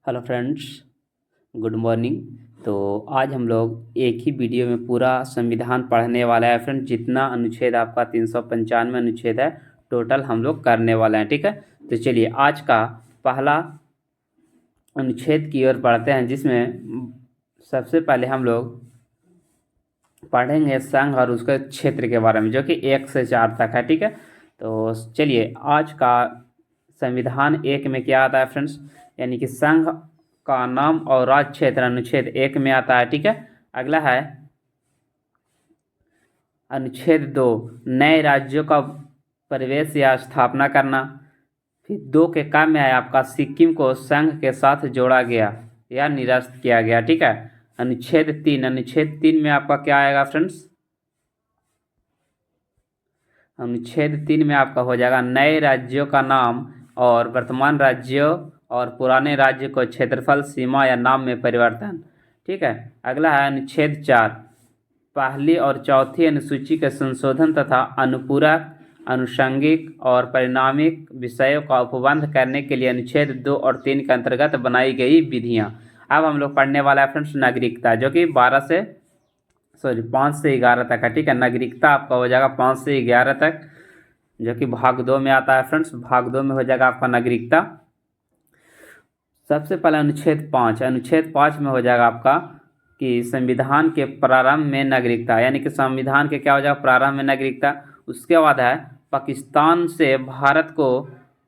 Hello friends, good morning. तो आज हम लोग एक ही वीडियो में पूरा संविधान पढ़ने वाला है फ्रेंड्स। जितना अनुच्छेद आपका 395 अनुच्छेद है टोटल हम लोग करने वाले हैं, ठीक है। तो चलिए आज का पहला अनुच्छेद की ओर बढ़ते हैं, जिसमें सबसे पहले हम लोग पढ़ेंगे संघ और उसके क्षेत्र के बारे में, जो कि 1 से 4 तक है, ठीक है। तो चलिए आज का संविधान 1 में क्या आता है फ्रेंड्स, यानी कि संघ का नाम और राज्य क्षेत्र अनुच्छेद 1 में आता है, ठीक है। अगला है अनुच्छेद 2, नए राज्यों का प्रवेश या स्थापना करना। फिर 2 के काम में है आपका सिक्किम को संघ के साथ जोड़ा गया या निरस्त किया गया, ठीक है। अनुच्छेद 3 में आपका क्या आएगा फ्रेंड्स, अनुच्छेद 3 में आपका हो जाएगा नए राज्यों का नाम और वर्तमान राज्यों और पुराने राज्य को क्षेत्रफल, सीमा या नाम में परिवर्तन, ठीक है। अगला है अनुच्छेद 4, पहली और चौथी अनुसूची के संशोधन तथा अनुपूरक, अनुषंगिक और परिणामिक विषयों का उपबंध करने के लिए अनुच्छेद 2 और 3 के अंतर्गत बनाई गई विधियां। अब हम लोग पढ़ने वाला है फ्रेंड्स नागरिकता, जो कि 5 से 11 तक है, ठीक है। नागरिकता आपका हो जाएगा 5 से 11 तक, जो कि भाग 2 में आता है फ्रेंड्स। भाग 2 में हो जाएगा आपका नागरिकता। सबसे पहले अनुच्छेद 5 में हो जाएगा आपका कि संविधान के प्रारंभ में नागरिकता, यानी कि संविधान के क्या हो जाएगा प्रारंभ में नागरिकता। उसके बाद है पाकिस्तान से भारत को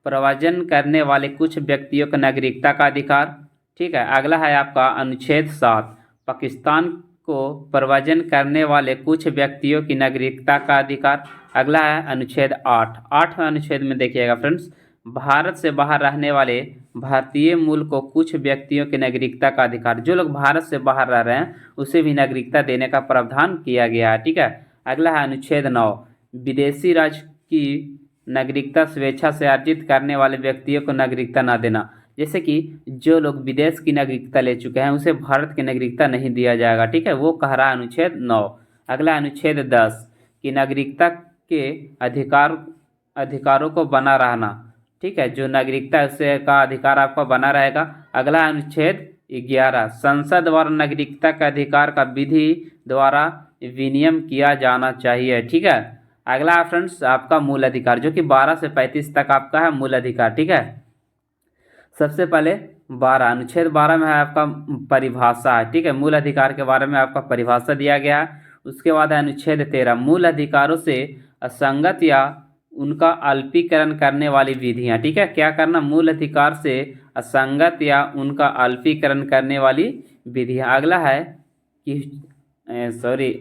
प्रव्रजन करने वाले कुछ व्यक्तियों को नागरिकता का अधिकार, ठीक है। अगला है आपका अनुच्छेद 7, पाकिस्तान को प्रव्रजन करने वाले कुछ व्यक्तियों की नागरिकता का अधिकार। अगला है अनुच्छेद 8। 8वें अनुच्छेद में देखिएगा फ्रेंड्स, भारत से बाहर रहने वाले भारतीय मूल को कुछ व्यक्तियों की नागरिकता का अधिकार। जो लोग भारत से बाहर रह रहे हैं उसे भी नागरिकता देने का प्रावधान किया गया है, ठीक है। अगला है अनुच्छेद 9, विदेशी राज्य की नागरिकता स्वेच्छा से अर्जित करने वाले व्यक्तियों को नागरिकता न देना। जैसे कि जो लोग विदेश की नागरिकता ले चुके हैं उसे भारत की नागरिकता नहीं दिया जाएगा, ठीक है। वो कह रहा है अनुच्छेद 9। अगला अनुच्छेद 10 की नागरिकता के अधिकारों को बना रहना, ठीक है। जो नागरिकता उससे का अधिकार आपका बना रहेगा। अगला अनुच्छेद 11, संसद द्वारा नागरिकता के अधिकार का विधि द्वारा विनियम किया जाना चाहिए, ठीक है। अगला फ्रेंड्स आपका मूल अधिकार, जो कि 12 से 35 तक आपका है मूल अधिकार, ठीक है। सबसे पहले 12, अनुच्छेद 12 में है आपका परिभाषा है, ठीक है। मूल अधिकार के बारे में आपका परिभाषा दिया गया है। उसके बाद है अनुच्छेद 13, मूल अधिकारों से असंगत या उनका अल्पीकरण करने वाली विधियां, ठीक है। क्या करना, मूल अधिकार से असंगत या उनका अल्पीकरण करने वाली विधियां। अगला है कि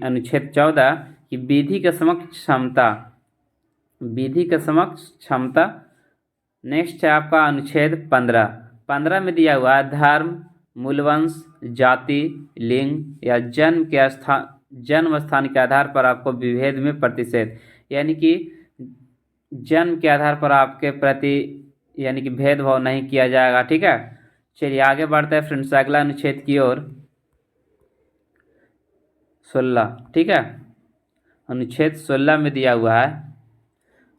अनुच्छेद 14 कि विधि के समक्ष क्षमता। नेक्स्ट है आपका अनुच्छेद 15 में दिया हुआ है धर्म, मूलवंश, जाति, लिंग या जन्म स्थान के आधार पर आपको विभेद में प्रतिषेध, यानी कि जन्म के आधार पर आपके प्रति यानी कि भेदभाव नहीं किया जाएगा, ठीक है। चलिए आगे बढ़ते हैं फ्रेंड्स अगला अनुच्छेद की ओर, 16, ठीक है। अनुच्छेद 16 में दिया हुआ है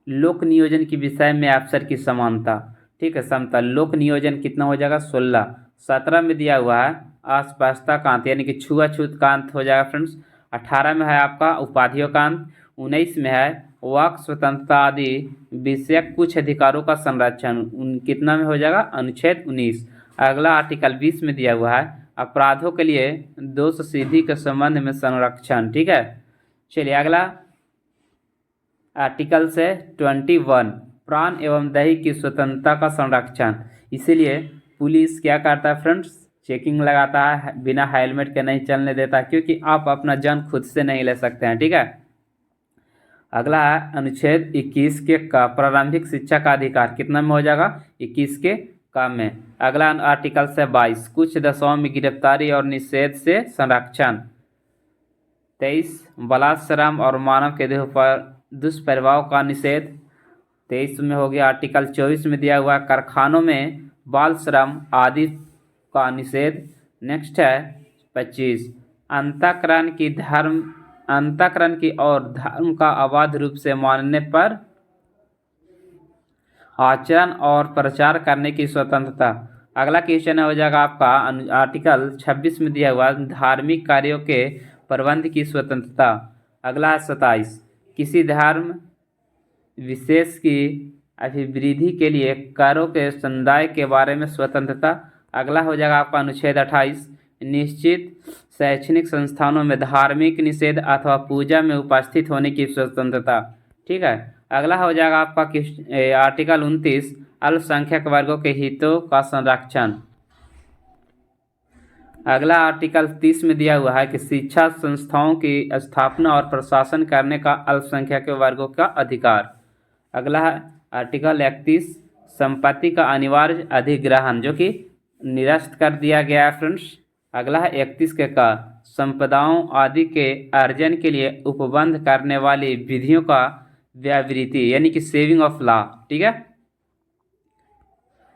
लोक नियोजन के विषय में अफसर की समानता, ठीक है, समता। लोक नियोजन कितना हो जाएगा 16। 17 में दिया हुआ है आसपासता कांत, यानी कि छुआछूत कांत हो जाएगा फ्रेंड्स। 18 में है आपका उपाधियों कांत। 19 में है वाक स्वतंत्रता आदि विषयक कुछ अधिकारों का संरक्षण, कितना में हो जाएगा अनुच्छेद 19। अगला आर्टिकल 20 में दिया हुआ है अपराधों के लिए दोष सिद्धि के संबंध में संरक्षण, ठीक है। चलिए अगला आर्टिकल से 21, प्राण एवं दही की स्वतंत्रता का संरक्षण। इसीलिए पुलिस क्या करता है फ्रेंड्स, चेकिंग लगाता है, बिना हेलमेट के नहीं चलने देता, क्योंकि आप अपना जान खुद से नहीं ले सकते हैं, ठीक है। अगला है अनुच्छेद 21 के का प्रारंभिक शिक्षा का अधिकार, कितना में हो जाएगा 21 के का में। अगला आर्टिकल से 22, कुछ दशाओं में गिरफ्तारी और निषेध से संरक्षण। 23, बलात्श्रम और मानव के देह पर दुष्प्रभाव का निषेध। 23 में हो गया। आर्टिकल 24 में दिया हुआ कारखानों में बाल श्रम आदि का निषेध। नेक्स्ट है 25, अंतःकरण की और धर्म का अबाध रूप से मानने पर आचरण और प्रचार करने की स्वतंत्रता। अगला क्वेश्चन हो जाएगा आपका आर्टिकल 26 में दिया हुआ धार्मिक कार्यों के प्रबंध की स्वतंत्रता। अगला है 27, किसी धर्म विशेष की अभिवृद्धि के लिए करों के समुदाय के बारे में स्वतंत्रता। अगला हो जाएगा आपका अनुच्छेद 28, निश्चित शैक्षणिक संस्थानों में धार्मिक निषेध अथवा पूजा में उपस्थित होने की स्वतंत्रता। ठीक है। अगला हो जाएगा आपका आर्टिकल 29, अल्पसंख्यक वर्गों के हितों का संरक्षण। अगला आर्टिकल 30 में दिया हुआ है कि शिक्षा संस्थाओं की स्थापना और प्रशासन करने का अल्पसंख्यक वर्गों का अधिकार। अगला है आर्टिकल 31, संपत्ति का अनिवार्य अधिग्रहण, जो कि निरस्त कर दिया गया है फ्रेंड्स। अगला है 31 के का संपदाओं आदि के अर्जन के लिए उपबंध करने वाली विधियों का व्यावृत्ति, यानी कि सेविंग ऑफ लॉ। ठीक है।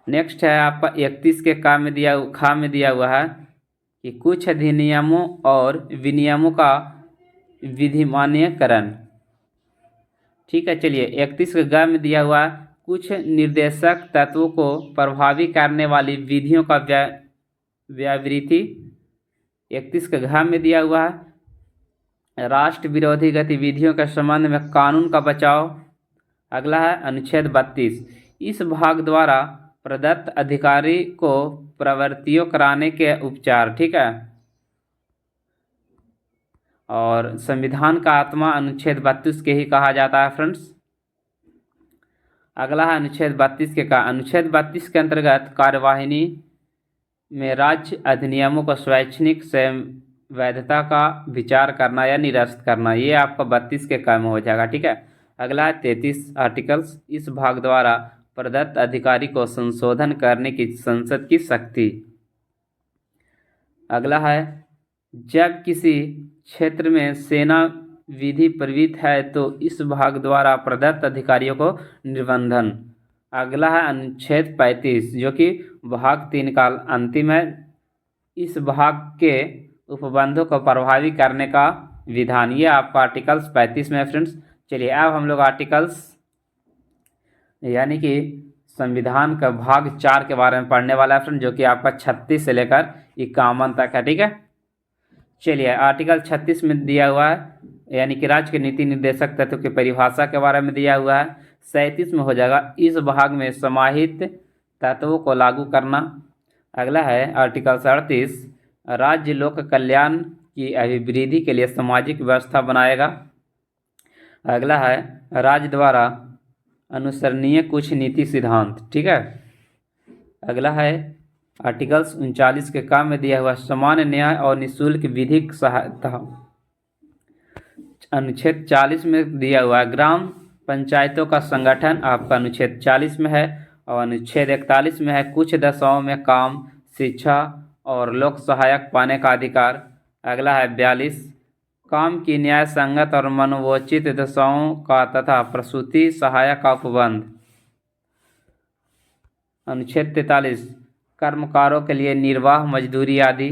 नेक्स्ट है आपका 31 के खा में दिया हुआ है कि कुछ अधिनियमों और विनियमों का विधिमान्यकरण। ठीक है। चलिए 31 के ग में दिया हुआ है कुछ निर्देशक तत्वों को प्रभावी करने वाली विधियों का व्यावृत्ति। 31 के घ में दिया हुआ है राष्ट्र विरोधी गतिविधियों के संबंध में कानून का बचाव। अगला है अनुच्छेद 32, इस भाग द्वारा प्रदत्त अधिकारी को प्रवृत्तियों कराने के उपचार। ठीक है। और संविधान का आत्मा अनुच्छेद 32 के ही कहा जाता है फ्रेंड्स। अगला है अनुच्छेद 32 के का अनुच्छेद 32 के अंतर्गत कार्यवाहिनी में राज्य अधिनियमों को स्वैच्छिक से वैधता का विचार करना या निरस्त करना। ये आपका 32 के का में हो जाएगा। ठीक है। अगला है 33 आर्टिकल्स, इस भाग द्वारा प्रदत्त अधिकारी को संशोधन करने की संसद की शक्ति। अगला है जब किसी क्षेत्र में सेना विधि प्रवृत्त है तो इस भाग द्वारा प्रदत्त अधिकारियों को निर्बंधन। अगला है अनुच्छेद 35, जो कि भाग 3 का अंतिम है, इस भाग के उपबंधों को प्रभावी करने का विधान। ये आपका आर्टिकल्स 35 में है फ्रेंड्स। चलिए अब हम लोग आर्टिकल्स यानी कि संविधान का भाग 4 के बारे में पढ़ने वाला है फ्रेंड, जो कि आपका 36 से लेकर 51 तक है। ठीक है। चलिए आर्टिकल 36 में दिया हुआ है यानी कि राज्य के नीति निर्देशक तत्व की परिभाषा के बारे में दिया हुआ है। 37 में हो जाएगा इस भाग में समाहित तत्वों को लागू करना। अगला है आर्टिकल 38, राज्य लोक कल्याण की अभिवृद्धि के लिए सामाजिक व्यवस्था बनाएगा। अगला है राज्य द्वारा अनुसरणीय कुछ नीति सिद्धांत। ठीक है। अगला है आर्टिकल्स 39 के काम में दिया हुआ सामान्य न्याय और निःशुल्क विधिक सहायता। अनुच्छेद 40 में दिया हुआ ग्राम पंचायतों का संगठन, आपका अनुच्छेद 40 में है। और अनुच्छेद 41 में है कुछ दशाओं में काम, शिक्षा और लोक सहायक पाने का अधिकार। अगला है 42, काम की न्याय संगत और मनोवोचित दशाओं का तथा प्रसूति सहायक का उपबंध। अनुच्छेद 43, कर्मकारों के लिए निर्वाह मजदूरी आदि।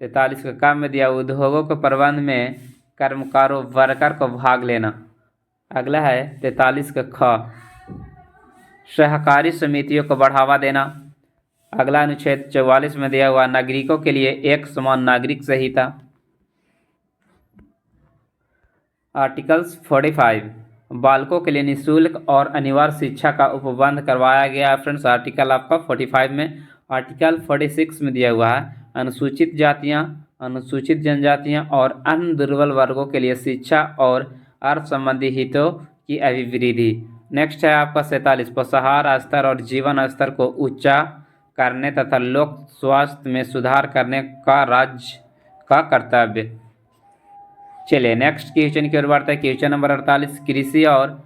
43 का काम में दिया उद्योगों के प्रबंध में कर्मकारों वर्कर को भाग लेना। अगला है 43 का ख, सहकारी समितियों को बढ़ावा देना। अगला अनुच्छेद 44 में दिया हुआ नागरिकों के लिए एक समान नागरिक संहिता। आर्टिकल्स 45, बालकों के लिए निःशुल्क और अनिवार्य शिक्षा का उपबंध करवाया गया है फ्रेंड्स, आर्टिकल आपका 45 में। आर्टिकल 46 में दिया हुआ है अनुसूचित जातियां, अनुसूचित जनजातियां और अन्य दुर्बल वर्गों के लिए शिक्षा और अर्थ संबंधी हितों की अभिवृद्धि। नेक्स्ट है आपका 47, पोषाहार स्तर और जीवन स्तर को ऊंचा करने तथा लोक स्वास्थ्य में सुधार करने का राज्य का कर्तव्य। चलिए नेक्स्ट क्वेश्चन की ओर बढ़ते हैं। क्वेश्चन नंबर 48, कृषि और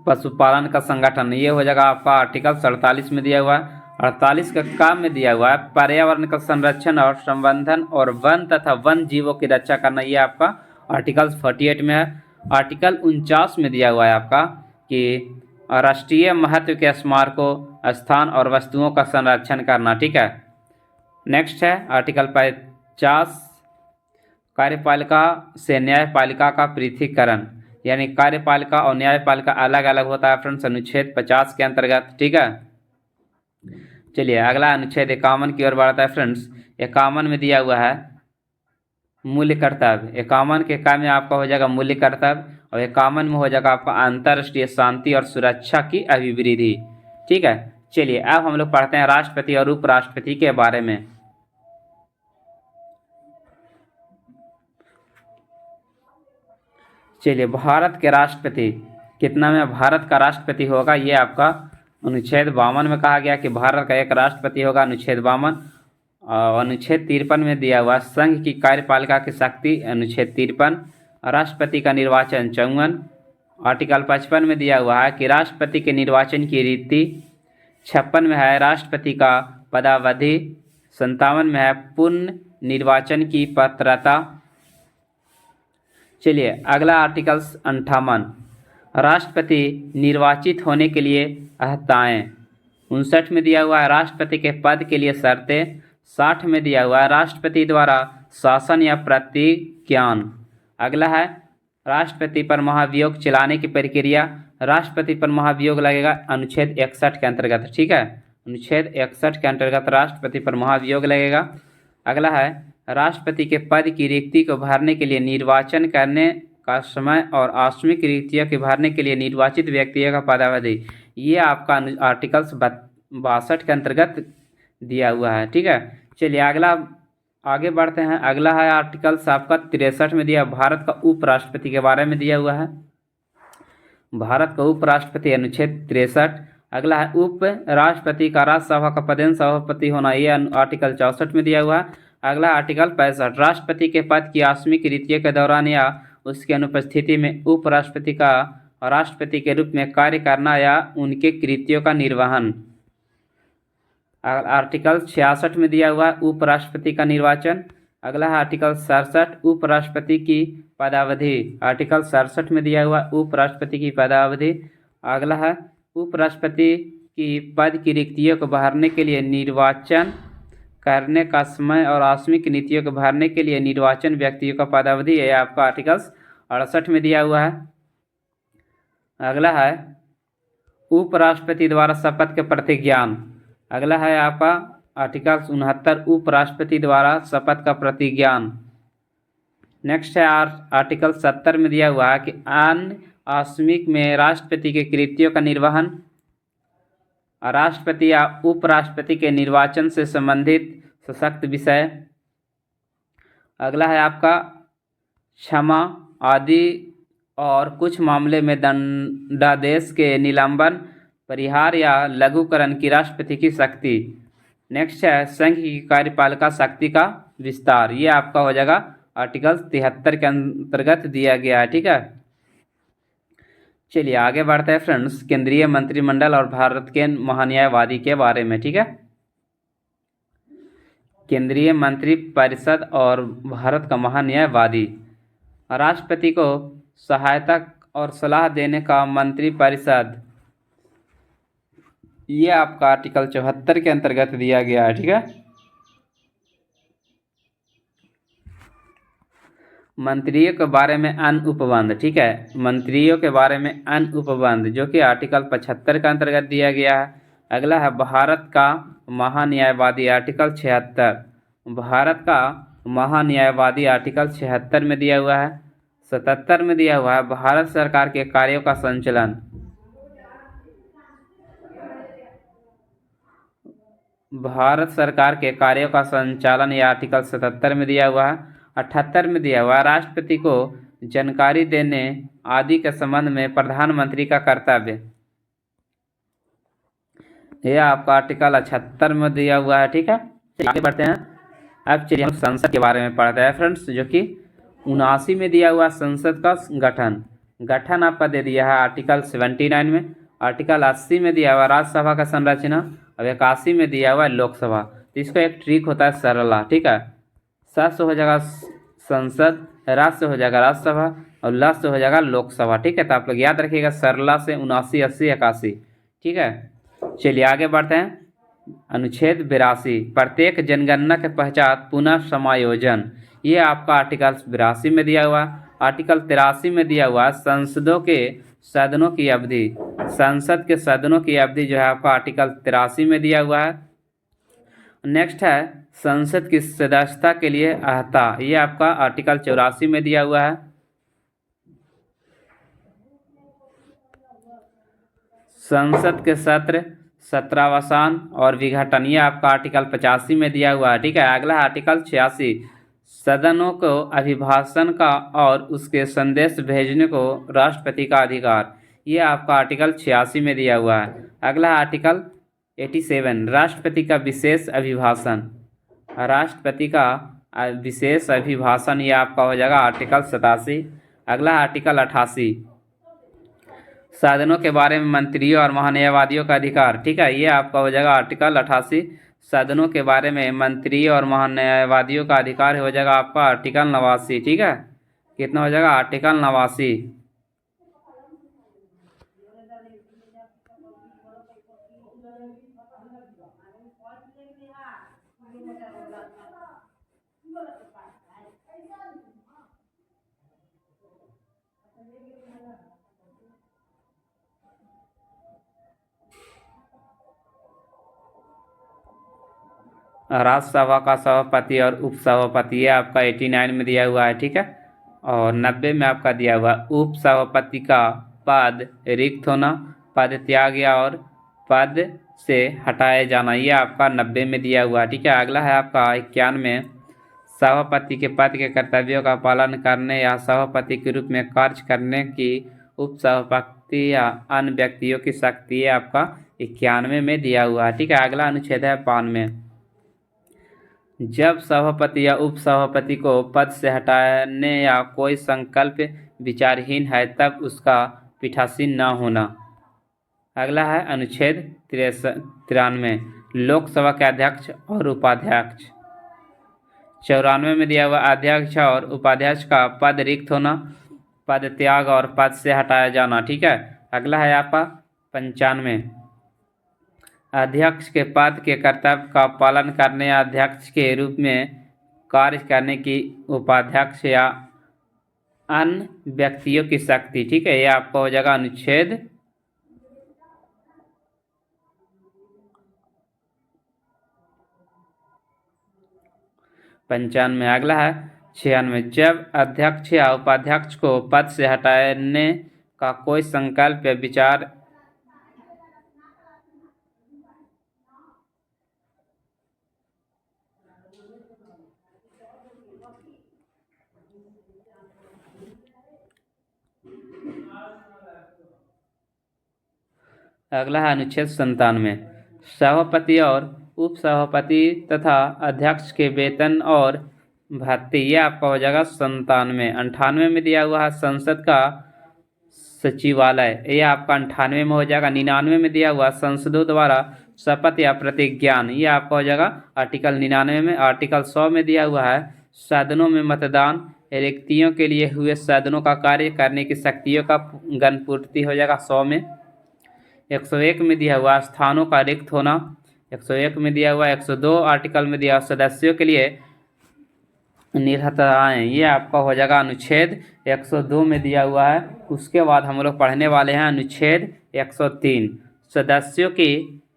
पशुपालन का संगठन। ये हो जाएगा आपका आर्टिकल 47 में दिया हुआ है। 48 का काम में दिया हुआ है पर्यावरण का संरक्षण और संवर्धन और वन तथा वन जीवों की रक्षा करना। ये आपका आर्टिकल 48 में है। आर्टिकल 49 में दिया हुआ है आपका कि राष्ट्रीय महत्व के स्मारकों, स्थान और वस्तुओं का संरक्षण करना। ठीक है। नेक्स्ट है आर्टिकल 50, कार्यपालिका से न्यायपालिका का पृथकीकरण, यानी कार्यपालिका और न्यायपालिका अलग अलग होता है फ्रेंड्स, अनुच्छेद 50 के अंतर्गत। ठीक है। चलिए अगला अनुच्छेद 51 की ओर बढ़ता है फ्रेंड्स। 51 में दिया हुआ है मूल्य कर्तव्य। 51 के का में आपका हो जाएगा मूल्य कर्तव्य, और 51 में हो जाएगा आपका अंतर्राष्ट्रीय शांति और सुरक्षा की अभिवृद्धि। ठीक है, चलिए अब हम लोग पढ़ते हैं राष्ट्रपति और उपराष्ट्रपति के बारे में। चलिए भारत के राष्ट्रपति कितना में भारत का राष्ट्रपति होगा, ये आपका अनुच्छेद 52 में कहा गया कि भारत का एक राष्ट्रपति होगा, अनुच्छेद 52। और अनुच्छेद 53 में दिया हुआ संघ की कार्यपालिका की शक्ति, अनुच्छेद 53। राष्ट्रपति का निर्वाचन 54। आर्टिकल 55 में दिया हुआ है कि राष्ट्रपति के निर्वाचन की रीति। 56 में है राष्ट्रपति का पदावधि। 57 में है पुनः निर्वाचन की पात्रता। चलिए अगला आर्टिकल 58, राष्ट्रपति निर्वाचित होने के लिए अहर्ताएँ। 59 में दिया हुआ है राष्ट्रपति के पद के लिए शर्तें। 60 में दिया हुआ है राष्ट्रपति द्वारा शासन या प्रतिज्ञान। अगला है राष्ट्रपति पर महाभियोग चलाने की प्रक्रिया। राष्ट्रपति पर महाभियोग लगेगा अनुच्छेद 61 के अंतर्गत। ठीक है, अनुच्छेद 61 के अंतर्गत राष्ट्रपति पर महाभियोग लगेगा। अगला है राष्ट्रपति के पद की रिक्ति को भरने के लिए निर्वाचन करने का समय और आकस्मिक रिक्तियों के भरने के लिए निर्वाचित व्यक्तियों का पदावधि। ये आपका आर्टिकल 62 के अंतर्गत दिया हुआ है। ठीक है, चलिए अगला आगे बढ़ते हैं। अगला है आर्टिकल आपका 63 में दिया भारत का उपराष्ट्रपति के बारे में दिया हुआ है। भारत का उपराष्ट्रपति अनुच्छेद 63। अगला है उप राष्ट्रपति का राज्यसभा का पदेन सभापति होना, ये आर्टिकल 64 में दिया हुआ है। अगला आर्टिकल 65, राष्ट्रपति के पद की आकस्मिक रीतियों के दौरान या उसकी अनुपस्थिति में उपराष्ट्रपति का राष्ट्रपति के रूप में कार्य करना या उनके कृत्यों का निर्वहन। आर्टिकल 66 में दिया हुआ है उपराष्ट्रपति का निर्वाचन। अगला है आर्टिकल 67, उपराष्ट्रपति की पदावधि। आर्टिकल 67 में दिया हुआ उपराष्ट्रपति की पदावधि। अगला है उपराष्ट्रपति की पद की रिक्तियों को भरने के लिए निर्वाचन करने का समय और आकस्मिक नीतियों को भरने के लिए निर्वाचन व्यक्तियों का पदावधि है, आपका आर्टिकल 68 में दिया हुआ है। अगला है उपराष्ट्रपति द्वारा शपथ के प्रतिज्ञान। अगला है आपका आर्टिकल 69, उपराष्ट्रपति द्वारा शपथ का प्रतिज्ञान। नेक्स्ट है आर्टिकल 70 में दिया हुआ है कि अन्य आकस्मिक में राष्ट्रपति के कृत्यों का निर्वहन। राष्ट्रपति या उपराष्ट्रपति के निर्वाचन से संबंधित सशक्त विषय। अगला है आपका क्षमा आदि और कुछ मामले में दंडादेश के निलंबन, परिहार या लघुकरण की राष्ट्रपति की शक्ति। नेक्स्ट है संघ की कार्यपालिका शक्ति का विस्तार। ये आपका हो जाएगा आर्टिकल 73 के अंतर्गत दिया गया है। ठीक है, चलिए आगे बढ़ते हैं फ्रेंड्स केंद्रीय मंत्रिमंडल और भारत के महान्यायवादी के बारे में। ठीक है, केंद्रीय मंत्रिपरिषद और भारत का महान्यायवादी। राष्ट्रपति को सहायता और सलाह देने का मंत्रिपरिषद, ये आपका आर्टिकल 74 के अंतर्गत दिया गया है। ठीक है, मंत्रियों के बारे में अन्य उपबंध। ठीक है, मंत्रियों के बारे में अन्य उपबंध जो कि आर्टिकल 75 के अंतर्गत दिया गया है। अगला है भारत का महान्यायवादी, आर्टिकल 76। भारत का महान्यायवादी आर्टिकल 76 में दिया हुआ है। 77 में दिया हुआ है भारत सरकार के कार्यों का संचालन। भारत सरकार के कार्यों का संचालन ये आर्टिकल 77 में दिया हुआ है। 78 में दिया हुआ है राष्ट्रपति को जानकारी देने आदि के संबंध में प्रधानमंत्री का कर्तव्य। यह आपका आर्टिकल 78 में दिया हुआ है। ठीक है, आगे बढ़ते हैं। अब चलिए हम संसद के बारे में पढ़ते हैं फ्रेंड्स, जो कि 79 में दिया हुआ संसद का गठन आपका दे दिया है आर्टिकल 79 में। आर्टिकल 80 में दिया हुआ राज्यसभा का संरचना, और 81 में दिया हुआ लोकसभा। तो इसका एक ट्रिक होता है सरला। ठीक है, स से हो जाएगा संसद, राज से हो जाएगा राज्यसभा, और ल से हो जाएगा लोकसभा। ठीक है, तो आप लोग याद रखिएगा सरला से 79, 80, 81। ठीक है, चलिए आगे बढ़ते हैं। अनुच्छेद 82, प्रत्येक जनगणना के पश्चात पुनः समायोजन। ये आपका आर्टिकल 82 में दिया हुआ। आर्टिकल 83 में दिया हुआ संसदों के सदनों की अवधि। संसद के सदनों की अवधि जो है आपका आर्टिकल 83 में दिया हुआ है। नेक्स्ट है संसद की सदस्यता के लिए अर्हता, ये आपका आर्टिकल 84 में दिया हुआ है। संसद के सत्र, सत्रावसान और विघटन, ये आपका आर्टिकल 85 में दिया हुआ है। ठीक है, अगला आर्टिकल 86, सदनों को अभिभाषण का और उसके संदेश भेजने को राष्ट्रपति का अधिकार, ये आपका आर्टिकल 86 में दिया हुआ है। अगला आर्टिकल 87, राष्ट्रपति का विशेष अभिभाषण, राष्ट्रपति का विशेष अभिभाषण, ये आपका हो जाएगा आर्टिकल 87। अगला आर्टिकल 88, साधनों के बारे में मंत्रियों और महान्यायवादियों का अधिकार। ठीक है, ये आपका हो जाएगा आर्टिकल 88, साधनों के बारे में मंत्रियों और महान्यायवादियों का अधिकार हो जाएगा आपका आर्टिकल 89। ठीक है, कितना हो जाएगा आर्टिकल 89। राज्यसभा का सभापति और उपसभापति, ये आपका 89 में दिया हुआ है। ठीक है, और 90 में आपका दिया हुआ उपसभापति का पद रिक्त होना, पद त्याग या और पद से हटाए जाना, ये आपका 90 में दिया हुआ है। ठीक है, अगला है आपका 91, सभापति के पद के कर्तव्यों का पालन करने या सभापति के रूप में कार्य करने की उपसभापति या अन्य व्यक्तियों की शक्ति, ये आपका 91 में दिया हुआ है। ठीक है, अगला अनुच्छेद है 92, जब सभापति या उपसभापति को पद से हटाने या कोई संकल्प विचारहीन है तब उसका पीठासीन न होना। अगला है अनुच्छेद 93, लोकसभा के अध्यक्ष और उपाध्यक्ष। 94 में दिया हुआ अध्यक्ष और उपाध्यक्ष का पद रिक्त होना, पद त्याग और पद से हटाया जाना। ठीक है, अगला है आपका 95, अध्यक्ष के पद के कर्तव्य का पालन करने या अध्यक्ष के रूप में कार्य करने की उपाध्यक्ष या अन्य व्यक्तियों की शक्ति। ठीक है, ये आपका हो जाएगा अनुच्छेद 95। अगला है 96, जब अध्यक्ष या उपाध्यक्ष को पद से हटाने का कोई संकल्प या विचार अगला है अनुच्छेद 97, सभापति और उपसभापति तथा अध्यक्ष के वेतन और भत्ते, ये आपका हो जाएगा 97। 98 में दिया हुआ है संसद का सचिवालय, ये आपका 98 में हो जाएगा। 99 में दिया हुआ संसदों द्वारा शपथ या प्रतिज्ञान, ये आपका हो जाएगा आर्टिकल 99 में। आर्टिकल 100 में दिया हुआ है सदनों में मतदान, रिक्तियों के लिए हुए सदनों का कार्य करने की शक्तियों का गणपूर्ति हो जाएगा 100 में। 101 में दिया हुआ स्थानों का रिक्त होना, 101 में दिया हुआ 102 आर्टिकल में दिया सदस्यों के लिए निरहताएँ, ये आपका हो जाएगा अनुच्छेद 102 में दिया हुआ है। उसके बाद हम लोग पढ़ने वाले हैं अनुच्छेद 103, सदस्यों की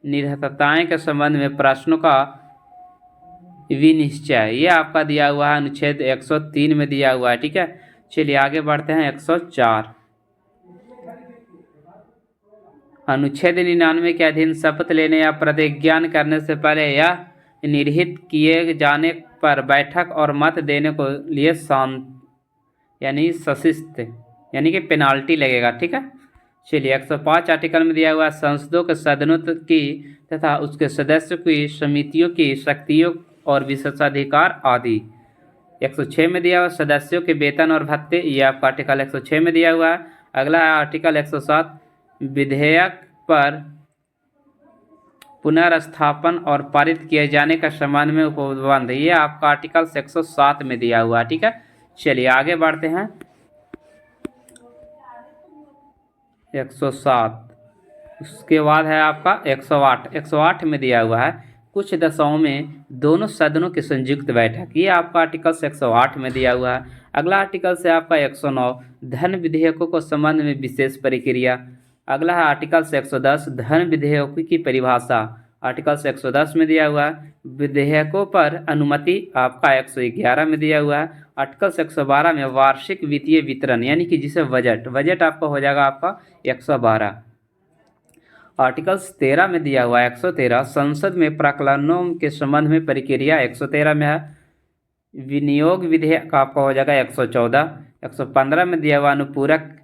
निरहताएँ के संबंध में प्रश्नों का विनिश्चय, ये आपका दिया हुआ है अनुच्छेद 103 में दिया हुआ है। ठीक है, चलिए आगे बढ़ते हैं। 104, अनुच्छेद 99 के अधीन शपथ लेने या प्रतिज्ञान करने से पहले या निर्हित किए जाने पर बैठक और मत देने को लिए यानी सशिष्ट यानी कि पेनाल्टी लगेगा। ठीक है, चलिए 105 आर्टिकल में दिया हुआ संसदों के सदनों की तथा उसके सदस्यों की समितियों की शक्तियों और विशेषाधिकार आदि। 106 में दिया हुआ सदस्यों के वेतन और भत्ते, ये आपका आर्टिकल 106 में दिया हुआ है। अगला है आर्टिकल 107, विधेयक पर पुनर्स्थापन और पारित किए जाने का संबंध में उपबंध, ये आपका आर्टिकल 107 में दिया हुआ है। ठीक है, चलिए आगे बढ़ते हैं। 107, उसके बाद है आपका 108। 108 में दिया हुआ है कुछ दशाओं में दोनों सदनों की संयुक्त बैठक, ये आपका आर्टिकल 108 में दिया हुआ है। अगला आर्टिकल से आपका 109, धन विधेयकों को संबंध में विशेष प्रक्रिया। अगला है आर्टिकल से 110, धन विधेयकों की परिभाषा। आर्टिकल 110 में दिया हुआ है। विधेयकों पर अनुमति आपका 111 में दिया हुआ है। आर्टिकल 112 में वार्षिक वित्तीय वितरण यानी कि जिसे बजट आपका हो जाएगा आपका 112। आर्टिकल 13 में दिया हुआ है 113 संसद में प्राक्कलनों के संबंध में प्रक्रिया 113 में है। विनियोग विधेयक आपका हो जाएगा 114। 115 में दिया हुआ अनुपूरक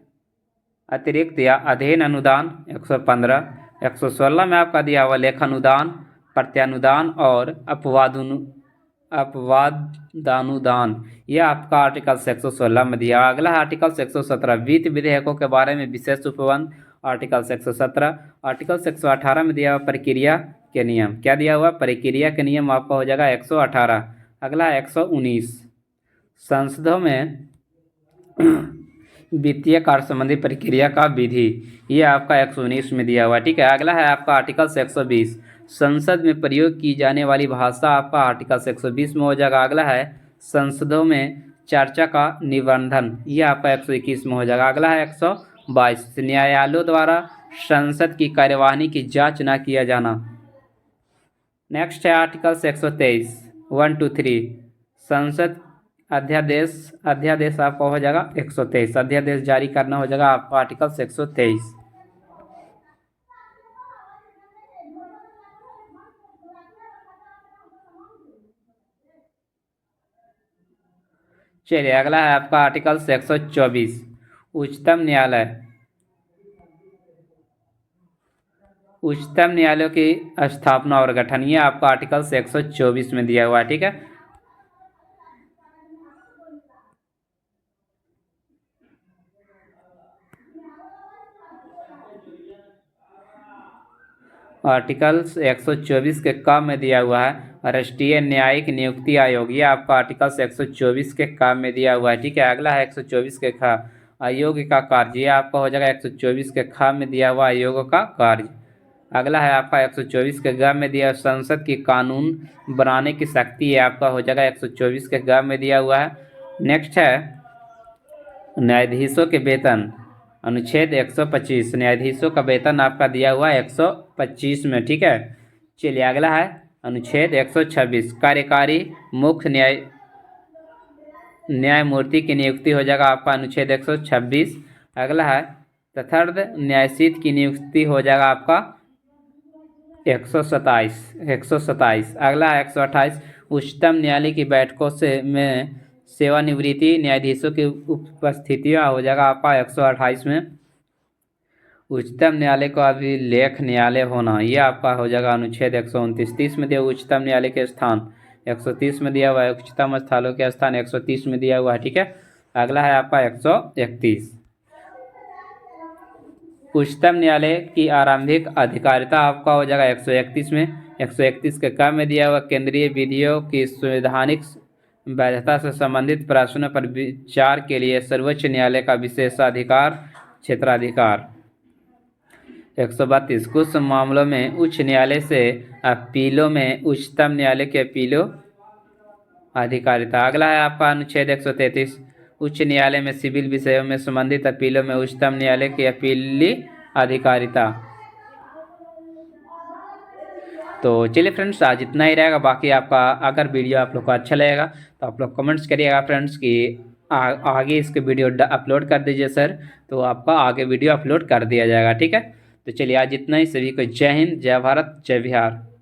अतिरिक्त या अधीन अनुदान 115। 116 में आपका दिया हुआ लेखानुदान, प्रत्यानुदान और अपवादानुदान, ये आपका आर्टिकल 116 में दिया। अगला है आर्टिकल 117 वित्त विधेयकों के बारे में विशेष उपबंध आर्टिकल 117। आर्टिकल 118 में दिया हुआ प्रक्रिया के नियम, क्या दिया हुआ प्रक्रिया के नियम आपका हो जाएगा 118। अगला 119 संसदों में वित्तीय कार्य संबंधी प्रक्रिया का विधि, ये आपका 119 में दिया हुआ। ठीक है, अगला है आपका आर्टिकल 120 संसद में प्रयोग की जाने वाली भाषा, आपका आर्टिकल 120 में हो जाएगा। अगला है संसदों में चर्चा का निबंधन, ये आपका 121 में हो जाएगा। अगला है 122 न्यायालयों द्वारा संसद की कार्यवाही की जांच न किया जाना। नेक्स्ट है आर्टिकल 123 1 to 3 संसद अध्यादेश आपका हो जाएगा 123 अध्यादेश जारी करना हो जाएगा आपका आर्टिकल 123। चलिए अगला है आपका आर्टिकल 124 उच्चतम न्यायालयों की स्थापना और गठन, ये आपका आर्टिकल 124 में दिया हुआ है। ठीक है, आर्टिकल 124 के क में दिया हुआ है राष्ट्रीय न्यायिक नियुक्ति आयोग, ये आपका आर्टिकल 124 के क में दिया हुआ है। ठीक है, अगला है 124 के ख आयोग का कार्य, ये आपका हो जाएगा 124 के ख में दिया हुआ आयोग का कार्य। अगला है आपका 124 के ग में दिया संसद की कानून बनाने की शक्ति, ये आपका हो जाएगा 124 के ग में दिया हुआ है। नेक्स्ट है न्यायाधीशों के वेतन अनुच्छेद 125 न्यायाधीशों का वेतन आपका दिया हुआ है 125 में। ठीक है, चलिए अगला है अनुच्छेद 126 कार्यकारी मुख्य न्यायमूर्ति की नियुक्ति हो जाएगा आपका अनुच्छेद 126। अगला है तथर्थ न्यायाधीश की नियुक्ति हो जाएगा आपका 127। अगला है 128 उच्चतम न्यायालय की बैठकों में सेवानिवृत्ति न्यायाधीशों की उपस्थितियाँ हो जाएगा आपका 128 में। उच्चतम न्यायालय का अभिलेख न्यायालय होना, यह आपका हो जाएगा अनुच्छेद 129। 30 में दिया उच्चतम न्यायालय के स्थान 130 में दिया हुआ है, उच्चतम स्थलों के स्थान 130 में दिया हुआ है। ठीक है, अगला है आपका 131 उच्चतम न्यायालय की आरंभिक अधिकारिता आपका हो जाएगा 131 में। 131 के क में दिया हुआ केंद्रीय विधियों की संवैधानिक वैधता से संबंधित प्रश्नों पर विचार के लिए सर्वोच्च न्यायालय का विशेषाधिकार क्षेत्राधिकार। 132 कुछ मामलों में उच्च न्यायालय से अपीलों में उच्चतम न्यायालय के अपीलों अधिकारिता। अगला है आपका अनुच्छेद 133 उच्च न्यायालय में सिविल विषयों में संबंधित अपीलों में उच्चतम न्यायालय की अपीली अधिकारिता। तो चलिए फ्रेंड्स आज इतना ही रहेगा। बाकी आपका अगर वीडियो आप लोग को अच्छा लगेगा तो आप लोग कमेंट्स करिएगा फ्रेंड्स कि आगे इसके वीडियो अपलोड कर दीजिए सर, तो आपका आगे वीडियो अपलोड कर दिया जाएगा। ठीक है, तो चलिए आज इतना ही। सभी को जय हिंद, जय भारत, जय बिहार।